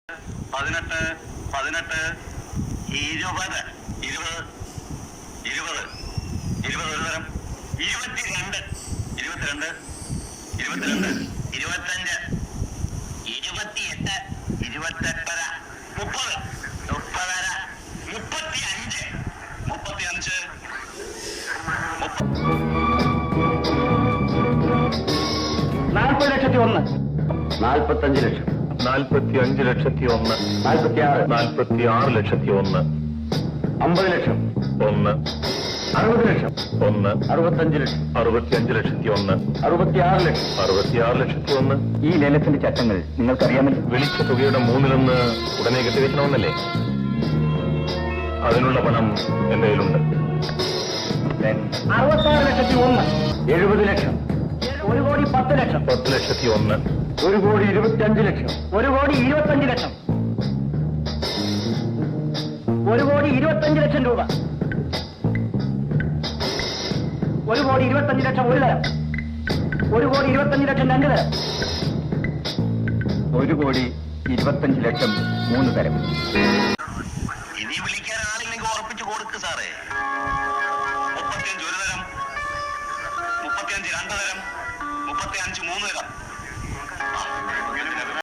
18 18 20 20 20 20 ഒരു തരം 22 22 22 25 28 28 30 35 40 ലക്ഷത്തി 1 45 ലക്ഷം 45 ലക്ഷത്തി 1 46 46 ലക്ഷത്തി 1 50 ലക്ഷം 1 60 ലക്ഷം 1 65 ലക്ഷം 65 ലക്ഷത്തി 1 66 ലക്ഷം 66 ലക്ഷത്തി 1 ഈ ലേലത്തിന്റെ ചട്ടങ്ങൾ നിങ്ങൾക്കറിയാമല്ലോ. വിളിച്ച തുകയുടെ 3 ഉടനെ കെട്ടിവെക്കണമെന്നല്ലേ? അതിനുള്ള പണം എന്റെ കയ്യിലുണ്ട്. 66 ലക്ഷത്തി 1 70 ലക്ഷം 1 കോടി 10 ലക്ഷം 10 ലക്ഷത്തി 1 1 കോടി 25 ലക്ഷം 1 കോടി 25 ലക്ഷം 1 കോടി 25 ലക്ഷം രൂപ 1 കോടി 25 ലക്ഷം ഒരു തരം 1 കോടി 25 ലക്ഷം രണ്ട് തരം 1 കോടി 25 ലക്ഷം 3 തരം. ഇനി വിളിക്കാൻ ആളില്ലെങ്കിൽ ഉറപ്പിച്ചു കൊടുക്ക് സാറേ.